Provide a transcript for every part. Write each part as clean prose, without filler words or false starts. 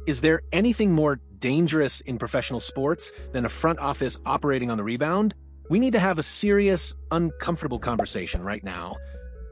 Is there anything more dangerous in professional sports than a front office operating on the rebound? We need to have a serious, uncomfortable conversation right now.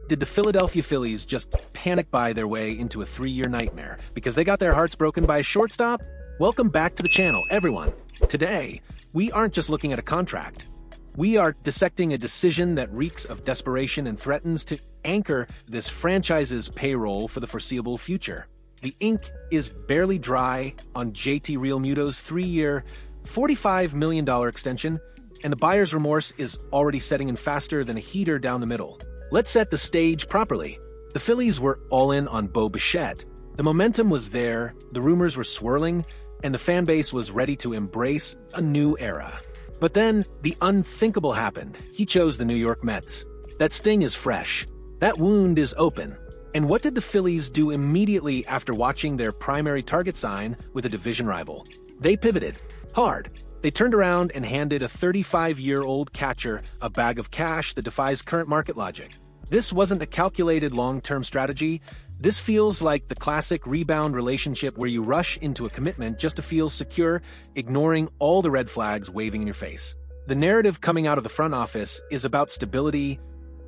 Did the Philadelphia Phillies just panic buy their way into a 3-year nightmare because they got their hearts broken by a shortstop? Welcome back to the channel, everyone. Today, we aren't just looking at a contract. We are dissecting a decision that reeks of desperation and threatens to anchor this franchise's payroll for the foreseeable future. The ink is barely dry on J.T Realmuto's 3-year, $45 million extension, and the buyer's remorse is already setting in faster than a heater down the middle. Let's set the stage properly. The Phillies were all in on Bo Bichette. The momentum was there, the rumors were swirling, and the fan base was ready to embrace a new era. But then, the unthinkable happened. He chose the New York Mets. That sting is fresh. That wound is open. And what did the Phillies do immediately after watching their primary target sign with a division rival? They pivoted. Hard. They turned around and handed a 35-year-old catcher a bag of cash that defies current market logic. This wasn't a calculated long-term strategy. This feels like the classic rebound relationship where you rush into a commitment just to feel secure, ignoring all the red flags waving in your face. The narrative coming out of the front office is about stability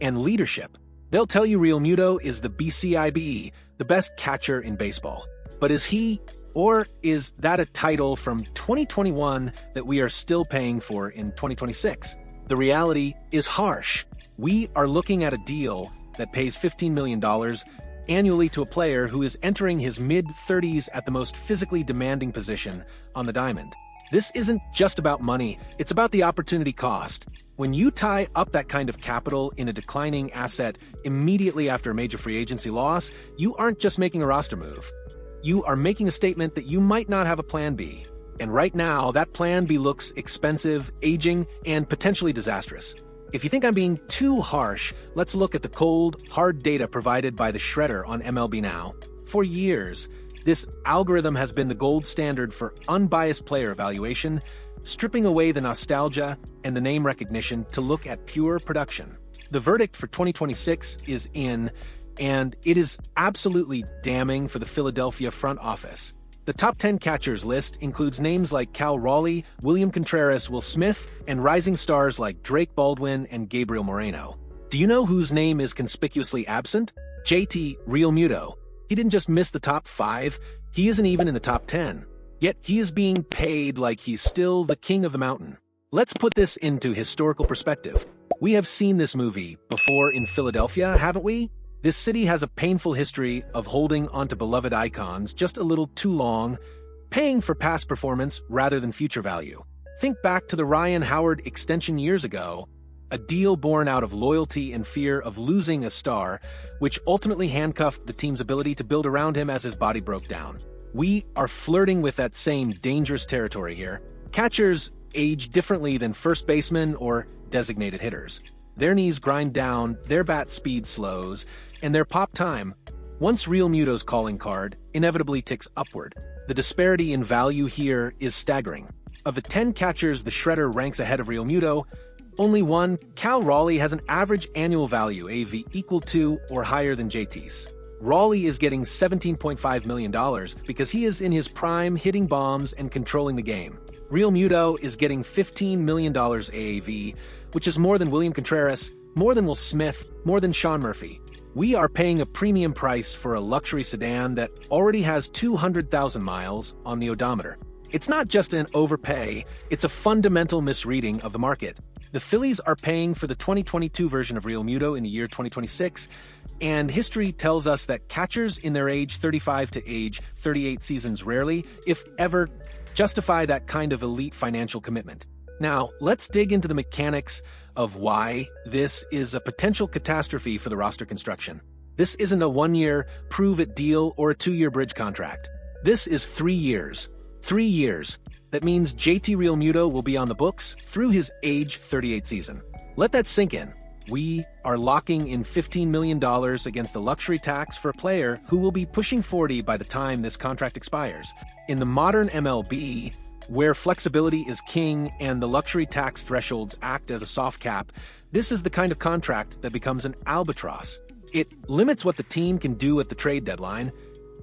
and leadership. They'll tell you Realmuto is the BCIB, the best catcher in baseball. But is he, or is that a title from 2021 that we are still paying for in 2026? The reality is harsh. We are looking at a deal that pays $15 million annually to a player who is entering his mid-30s at the most physically demanding position on the diamond. This isn't just about money, it's about the opportunity cost. When you tie up that kind of capital in a declining asset immediately after a major free agency loss, you aren't just making a roster move. You are making a statement that you might not have a plan B. And right now, that plan B looks expensive, aging, and potentially disastrous. If you think I'm being too harsh, let's look at the cold, hard data provided by the Shredder on MLB Now. For years, this algorithm has been the gold standard for unbiased player evaluation, stripping away the nostalgia and the name recognition to look at pure production. The verdict for 2026 is in, and it is absolutely damning for the Philadelphia front office. The top 10 catchers list includes names like Cal Raleigh, William Contreras, Will Smith, and rising stars like Drake Baldwin and Gabriel Moreno. Do you know whose name is conspicuously absent? J.T Realmuto. He didn't just miss the top 5, he isn't even in the top 10. Yet he is being paid like he's still the king of the mountain. Let's put this into historical perspective. We have seen this movie before in Philadelphia, haven't we? This city has a painful history of holding onto beloved icons just a little too long, paying for past performance rather than future value. Think back to the Ryan Howard extension years ago, a deal born out of loyalty and fear of losing a star, which ultimately handcuffed the team's ability to build around him as his body broke down. We are flirting with that same dangerous territory here. Catchers age differently than first basemen or designated hitters. Their knees grind down, their bat speed slows, and their pop time, once Realmuto's calling card, inevitably ticks upward. The disparity in value here is staggering. Of the 10 catchers the Shredder ranks ahead of Realmuto, only one, Cal Raleigh, has an average annual value AV equal to or higher than JT's. Raleigh is getting $17.5 million because he is in his prime hitting bombs and controlling the game. Realmuto is getting $15 million AAV, which is more than William Contreras, more than Will Smith, more than Sean Murphy. We are paying a premium price for a luxury sedan that already has 200,000 miles on the odometer. It's not just an overpay, it's a fundamental misreading of the market. The Phillies are paying for the 2022 version of Realmuto in the year 2026, and history tells us that catchers in their age 35 to age 38 seasons rarely, if ever, justify that kind of elite financial commitment. Now, let's dig into the mechanics of why this is a potential catastrophe for the roster construction. This isn't a 1-year, prove-it deal or a 2-year bridge contract. This is 3 years. 3 years. That means J.T Realmuto will be on the books through his age 38 season. Let that sink in. We are locking in $15 million against the luxury tax for a player who will be pushing 40 by the time this contract expires. In the modern MLB, where flexibility is king and the luxury tax thresholds act as a soft cap, this is the kind of contract that becomes an albatross. It limits what the team can do at the trade deadline,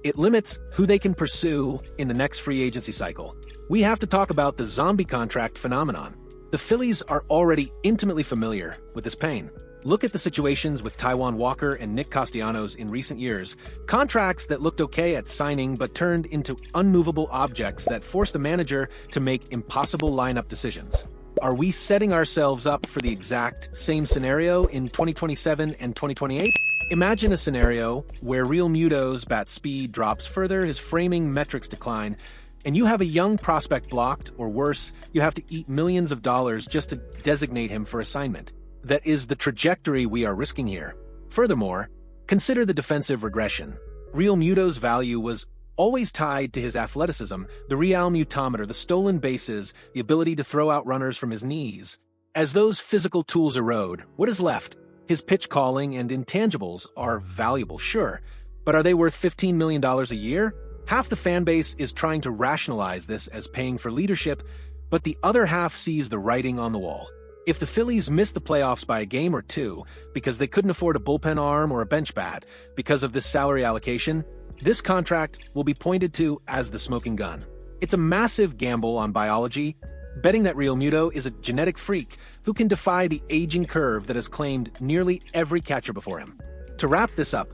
It limits who they can pursue in the next free agency cycle. We have to talk about the zombie contract phenomenon. The Phillies are already intimately familiar with this pain. Look at the situations with Taijuan Walker and Nick Castellanos in recent years, contracts that looked okay at signing but turned into unmovable objects that forced the manager to make impossible lineup decisions. Are we setting ourselves up for the exact same scenario in 2027 and 2028? Imagine a scenario where Realmuto's bat speed drops further, his framing metrics decline, and you have a young prospect blocked, or worse, you have to eat millions of dollars just to designate him for assignment. That is the trajectory we are risking here. Furthermore, consider the defensive regression. Realmuto's value was always tied to his athleticism, the Realmutometer, the stolen bases, the ability to throw out runners from his knees. As those physical tools erode, what is left? His pitch calling and intangibles are valuable, sure, but are they worth $15 million a year? Half the fan base is trying to rationalize this as paying for leadership, but the other half sees the writing on the wall. If the Phillies miss the playoffs by a game or two because they couldn't afford a bullpen arm or a bench bat because of this salary allocation, this contract will be pointed to as the smoking gun. It's a massive gamble on biology, betting that Realmuto is a genetic freak who can defy the aging curve that has claimed nearly every catcher before him. To wrap this up,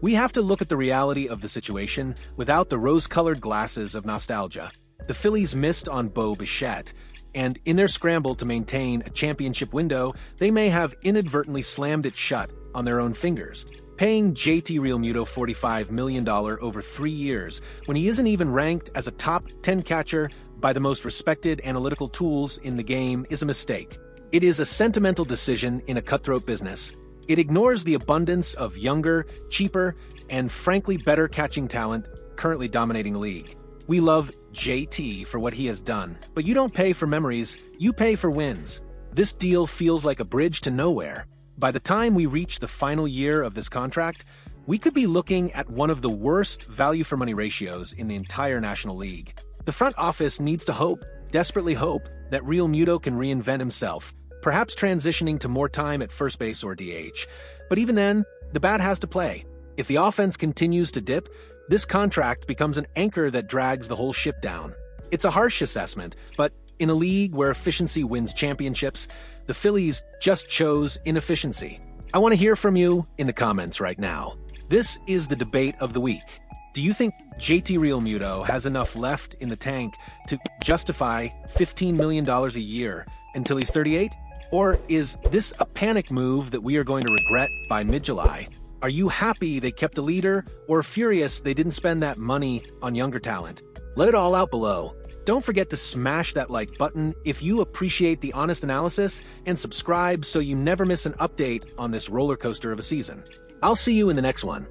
we have to look at the reality of the situation without the rose-colored glasses of nostalgia. The Phillies missed on Bo Bichette, and in their scramble to maintain a championship window, they may have inadvertently slammed it shut on their own fingers. Paying J.T Realmuto $45 million over 3 years when he isn't even ranked as a top 10 catcher by the most respected analytical tools in the game is a mistake. It is a sentimental decision in a cutthroat business. It ignores the abundance of younger, cheaper, and frankly better catching talent currently dominating the league. We love JT for what he has done, but you don't pay for memories, you pay for wins. This deal feels like a bridge to nowhere. By the time we reach the final year of this contract, we could be looking at one of the worst value-for-money ratios in the entire National League. The front office needs to hope, desperately hope, that Realmuto can reinvent himself, perhaps transitioning to more time at first base or DH. But even then, the bat has to play. If the offense continues to dip, this contract becomes an anchor that drags the whole ship down. It's a harsh assessment, but in a league where efficiency wins championships, the Phillies just chose inefficiency. I want to hear from you in the comments right now. This is the debate of the week. Do you think J.T. Realmuto has enough left in the tank to justify $15 million a year until he's 38? Or is this a panic move that we are going to regret by mid-July? Are you happy they kept a leader, or furious they didn't spend that money on younger talent? Let it all out below. Don't forget to smash that like button if you appreciate the honest analysis, and subscribe so you never miss an update on this roller coaster of a season. I'll see you in the next one.